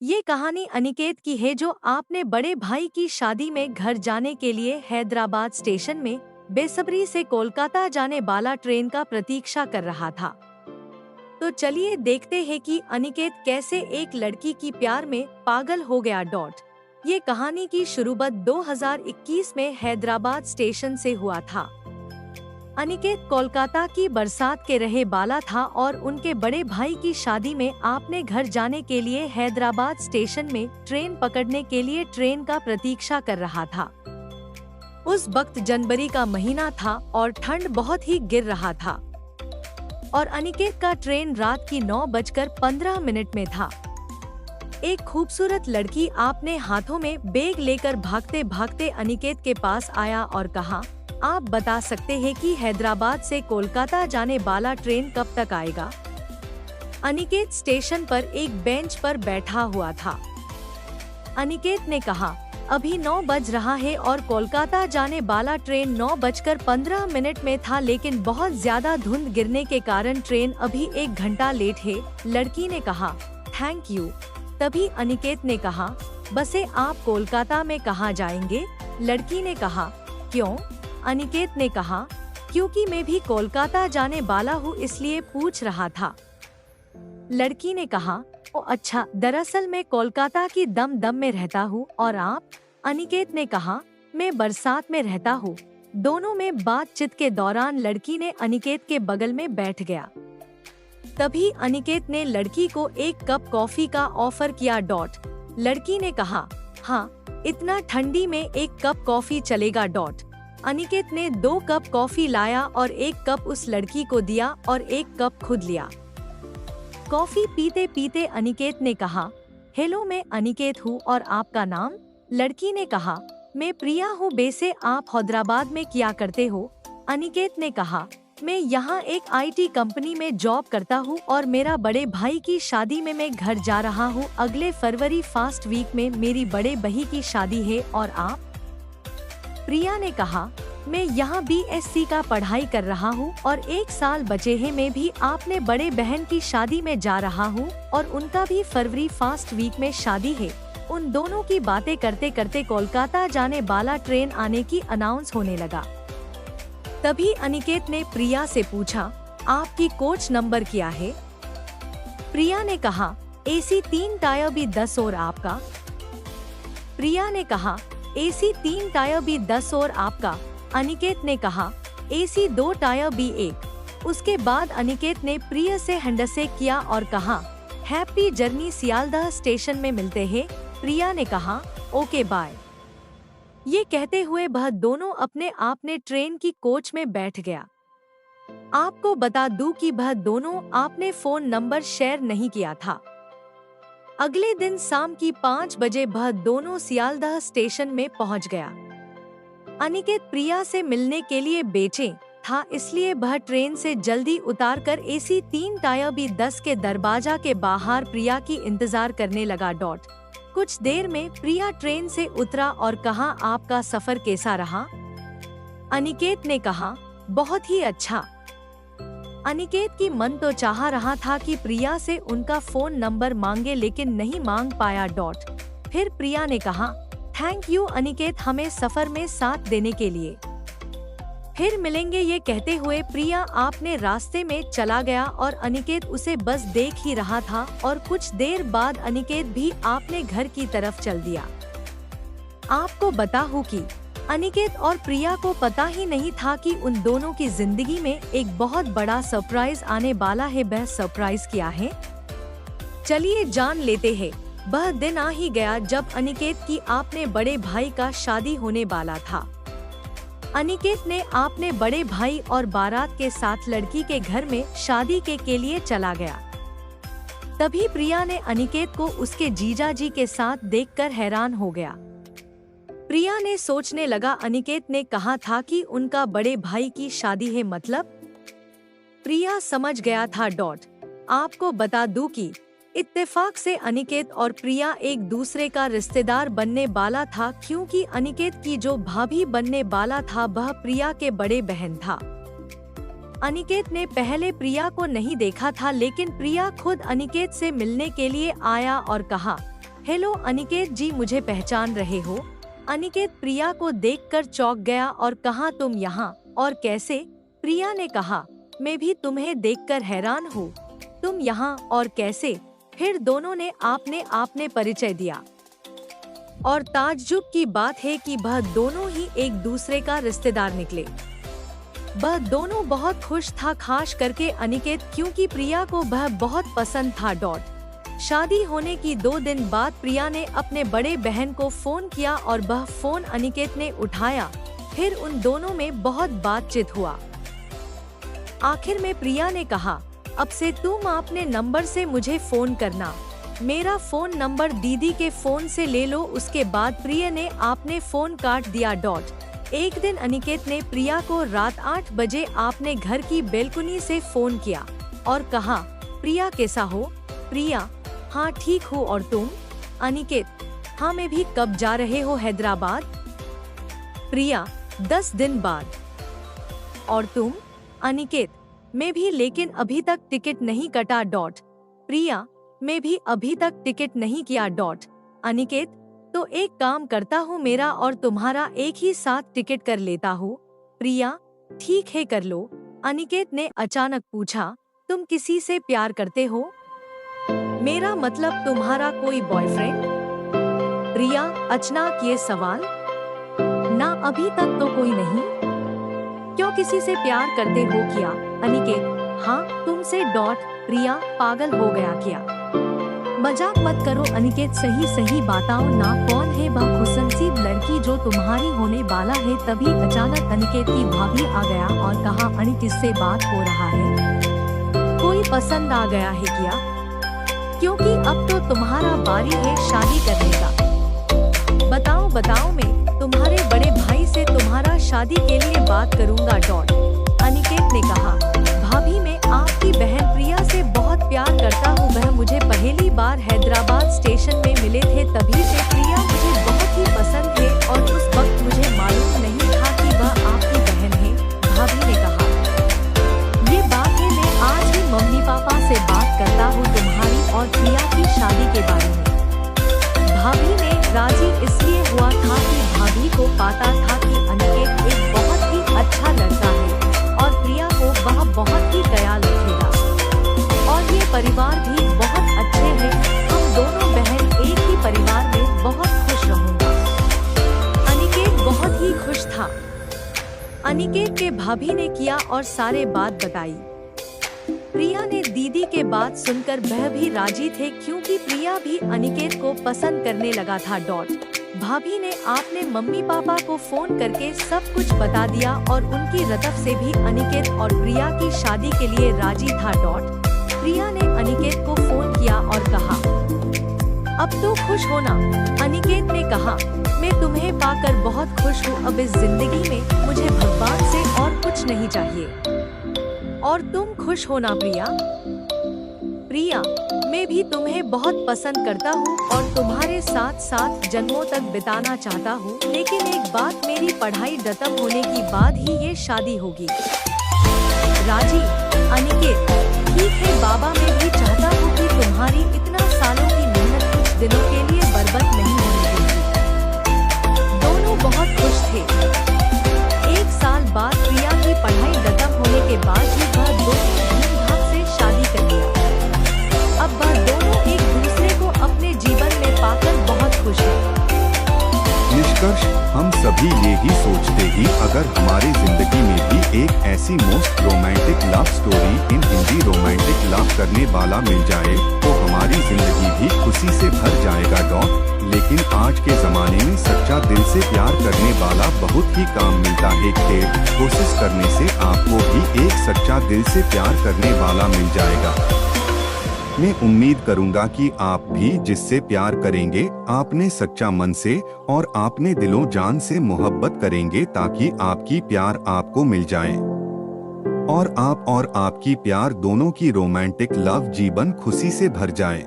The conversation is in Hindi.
ये कहानी अनिकेत की है जो आपने बड़े भाई की शादी में घर जाने के लिए हैदराबाद स्टेशन में बेसब्री से कोलकाता जाने वाला ट्रेन का प्रतीक्षा कर रहा था। तो चलिए देखते हैं कि अनिकेत कैसे एक लड़की की प्यार में पागल हो गया। ये कहानी की शुरुआत 2021 में हैदराबाद स्टेशन से हुआ था। अनिकेत कोलकाता की बरसात के रहे वाला था और उनके बड़े भाई की शादी में आपने घर जाने के लिए हैदराबाद स्टेशन में ट्रेन पकड़ने के लिए ट्रेन का प्रतीक्षा कर रहा था। उस वक्त जनवरी का महीना था और ठंड बहुत ही गिर रहा था और अनिकेत का ट्रेन रात की 9:15 में था। एक खूबसूरत लड़की आपने हाथों में बैग लेकर भागते भागते अनिकेत के पास आया और कहा, आप बता सकते हैं कि हैदराबाद से कोलकाता जाने वाला ट्रेन कब तक आएगा? अनिकेत स्टेशन पर एक बेंच पर बैठा हुआ था। अनिकेत ने कहा, अभी 9 बज रहा है और कोलकाता जाने वाला ट्रेन 9:15 में था, लेकिन बहुत ज्यादा धुंध गिरने के कारण ट्रेन अभी 1 घंटा लेट है। लड़की ने कहा, थैंक यू। तभी अनिकेत ने कहा, बसे आप कोलकाता में कहाँ जाएंगे? लड़की ने कहा, क्यों? अनिकेत ने कहा, क्योंकि मैं भी कोलकाता जाने वाला हूँ इसलिए पूछ रहा था। लड़की ने कहा, ओ अच्छा, दरअसल मैं कोलकाता की दम में रहता हूँ और आप? अनिकेत ने कहा, मैं बरसात में रहता हूँ। दोनों में बातचीत के दौरान लड़की ने अनिकेत के बगल में बैठ गया। तभी अनिकेत ने लड़की को 1 कप कॉफी का ऑफर किया। लड़की ने कहा, हाँ, इतना ठंडी में 1 कप कॉफी चलेगा। अनिकेत ने 2 कप कॉफी लाया और 1 कप उस लड़की को दिया और 1 कप खुद लिया। कॉफी पीते पीते अनिकेत ने कहा, हेलो, मैं अनिकेत हूँ और आपका नाम? लड़की ने कहा, मैं प्रिया हूँ। वैसे आप हैदराबाद में क्या करते हो? अनिकेत ने कहा, मैं यहाँ एक IT कंपनी में जॉब करता हूँ और मेरा बड़े भाई की शादी में मैं घर जा रहा हूँ। अगले फरवरी फर्स्ट वीक में मेरी बड़े बही की शादी है। और आप? प्रिया ने कहा, मैं यहाँ BSc का पढ़ाई कर रहा हूँ और 1 साल बचे हैं। मैं भी आपने बड़े बहन की शादी में जा रहा हूँ और उनका भी फरवरी फर्स्ट वीक में शादी है। उन दोनों की बातें करते करते कोलकाता जाने वाला ट्रेन आने की अनाउंस होने लगा। तभी अनिकेत ने प्रिया से पूछा, आपकी कोच नंबर क्या है? प्रिया ने कहा, AC 3 टायर B10 और आपका? प्रिया ने कहा, AC 3 टायर B10 और आपका? अनिकेत ने कहा, AC 2 टायर B1। उसके बाद अनिकेत ने प्रिया से हैंडशेक किया और कहा, हैप्पी जर्नी, सियालदह स्टेशन में मिलते हैं। प्रिया ने कहा, ओके बाय। ये कहते हुए वह दोनों अपने आपने ट्रेन की कोच में बैठ गया। आपको बता दूं कि वह दोनों आपने फोन नंबर शेयर नहीं किया था। अगले दिन शाम की 5 बजे वह दोनों सियालदह स्टेशन में पहुंच गया। अनिकेत प्रिया से मिलने के लिए बेचैन था, इसलिए वह ट्रेन से जल्दी उतारकर AC 3 टायर B10 के दरवाजा के बाहर प्रिया की इंतजार करने लगा। कुछ देर में प्रिया ट्रेन से उतरा और कहा, आपका सफर कैसा रहा? अनिकेत ने कहा, बहुत ही अच्छा। अनिकेत की मन तो चाह रहा था कि प्रिया से उनका फोन नंबर मांगे, लेकिन नहीं मांग पाया। फिर प्रिया ने कहा, थैंक यू अनिकेत, हमें सफर में साथ देने के लिए। फिर मिलेंगे। ये कहते हुए प्रिया आपने रास्ते में चला गया और अनिकेत उसे बस देख ही रहा था और कुछ देर बाद अनिकेत भी आपने घर की तरफ चल दिया। आपको बताऊं कि अनिकेत और प्रिया को पता ही नहीं था कि उन दोनों की जिंदगी में एक बहुत बड़ा सरप्राइज आने वाला है। वह सरप्राइज क्या है, चलिए जान लेते हैं। वह दिन आ ही गया जब अनिकेत की आपने बड़े भाई का शादी होने वाला था। अनिकेत ने आपने बड़े भाई और बारात के साथ लड़की के घर में शादी के लिए चला गया। तभी प्रिया ने अनिकेत को उसके जीजाजी के साथ देखकर हैरान हो गया। प्रिया ने सोचने लगा, अनिकेत ने कहा था कि उनका बड़े भाई की शादी है, मतलब? प्रिया समझ गया था। आपको बता दूं कि इत्तेफाक से अनिकेत और प्रिया एक दूसरे का रिश्तेदार बनने वाला था, क्योंकि अनिकेत की जो भाभी बनने वाला था वह प्रिया के बड़े बहन था। अनिकेत ने पहले प्रिया को नहीं देखा था, लेकिन प्रिया खुद अनिकेत से मिलने के लिए आया और कहा, हेलो अनिकेत जी, मुझे पहचान रहे हो? अनिकेत प्रिया को देखकर चौंक गया और कहा, तुम यहाँ और कैसे? प्रिया ने कहा, मैं भी तुम्हें देखकर हैरान हूँ। तुम यहाँ और कैसे? फिर दोनों ने आपने परिचय दिया और ताज्जुब की बात है कि वह दोनों ही एक दूसरे का रिश्तेदार निकले। वह दोनों बहुत खुश था, खास करके अनिकेत, क्योंकि प्रिया को वह बहुत पसंद था। शादी होने की 2 दिन बाद प्रिया ने अपने बड़े बहन को फोन किया और वह फोन अनिकेत ने उठाया। फिर उन दोनों में बहुत बातचीत हुआ। आखिर में प्रिया ने कहा, अब से तुम अपने नंबर से मुझे फोन करना, मेरा फोन नंबर दीदी के फोन से ले लो। उसके बाद प्रिया ने आपने फोन काट दिया। एक दिन अनिकेत ने प्रिया को रात 8 बजे आपने घर की बेलकुनी से फोन किया और कहा, प्रिया कैसा हो? प्रिया, हाँ ठीक हूँ, और तुम? अनिकेत, हाँ मैं भी। कब जा रहे हो हैदराबाद? प्रिया, 10 दिन बाद। और तुम? अनिकेत, मैं भी, लेकिन अभी तक टिकट नहीं कटा। प्रिया, मैं भी अभी तक टिकट नहीं किया। अनिकेत, तो एक काम करता हूँ, मेरा और तुम्हारा एक ही साथ टिकट कर लेता हूँ। प्रिया, ठीक है कर लो। अनिकेत ने अचानक पूछा, तुम किसी से प्यार करते हो? मेरा मतलब तुम्हारा कोई बॉयफ्रेंड? प्रिया, अचानक ये सवाल? ना, अभी तक तो कोई नहीं। क्यों, किसी से प्यार करते हो क्या? अनिकेत, हाँ तुमसे। प्रिया, पागल हो गया क्या? मजाक मत करो अनिकेत, सही बताओ ना, कौन है वह खुशनसीब लड़की जो तुम्हारी होने वाला है? तभी अचानक अनिकेत की भाभी आ गया और कहा, अनिकेत किससे बात हो रहा है? कोई पसंद आ गया है क्या? क्योंकि अब तो तुम्हारा बारी है शादी करने का। बताओ मैं तुम्हारे बड़े भाई से तुम्हारा शादी के लिए बात करूंगा। अनिकेत ने कहा, भाभी मैं आपकी बहन प्रिया से बहुत प्यार करता हूँ। वह मुझे पहली बार हैदराबाद स्टेशन में मिले थे, तभी से प्रिया मुझे बहुत ही पसंद है और उस वक्त मुझे मालूम नहीं था कि वह आपकी बहन है। भाभी ने कहा, ये बात है, मैं आज ही मम्मी पापा से बात करता हूँ तुम्हारी और प्रिया की शादी के बारे में। भाभी ने राजी इसलिए हुआ था कि भाभी को पता था कि अनिकेत एक बहुत ही अच्छा लड़का है और प्रिया को वह बहुत ही ख्याल रखेगा और ये परिवार भी बहुत अच्छे हैं। हम दोनों बहन एक ही परिवार में बहुत खुश रहूंगा। अनिकेत बहुत ही खुश था। अनिकेत के भाभी ने किया और सारे बात बताई। प्रिया ने दीदी के बात सुनकर वह भी राजी थे, क्योंकि प्रिया भी अनिकेत को पसंद करने लगा था। भाभी ने आपने मम्मी पापा को फोन करके सब कुछ बता दिया और उनकी तरफ से भी अनिकेत और प्रिया की शादी के लिए राजी था। प्रिया ने अनिकेत को फोन किया और कहा, अब तो खुश होना। अनिकेत ने कहा, मैं तुम्हें पाकर बहुत खुश हूँ। अब इस जिंदगी में मुझे भगवान से और कुछ नहीं चाहिए। और तुम खुश होना प्रिया। प्रिया, मैं भी तुम्हें बहुत पसंद करता हूँ और तुम्हारे साथ साथ जन्मों तक बिताना चाहता हूँ, लेकिन एक बात, मेरी पढ़ाई खत्म होने की बाद ही ये शादी होगी। राजी? अनिकेत, ठीक है बाबा, मैं भी चाहता हूँ कि तुम्हारी इतना सालों की मेहनत कुछ दिनों के लिए बर्बाद नहीं होने देगी। दोनों बहुत खुश थे। 1 साल बाद प्रिया की पढ़ाई खत्म होने के बाद ही वह दोनों धूमधाम से शादी कर लिया। अब वह दोनों एक दूसरे को अपने जीवन में पाकर बहुत खुश हैं। निष्कर्ष, हम सभी ये ही सोचते ही अगर हमारी जिंदगी में भी एक ऐसी most romantic love story in Hindi romantic love करने वाला मिल जाए तो हमारी जिंदगी भी खुशी से भर जाएगा। लेकिन आज के जमाने में सच्चा दिल से प्यार करने वाला बहुत ही कम मिलता है। कोशिश करने से आपको भी एक सच्चा दिल से प्यार करने वाला मिल जाएगा। मैं उम्मीद करूंगा कि आप भी जिससे प्यार करेंगे आपने सच्चा मन से और आपने दिलो जान से मोहब्बत करेंगे, ताकि आपकी प्यार आपको मिल जाए और आप और आपकी प्यार दोनों की रोमांटिक लव जीवन खुशी से भर जाए।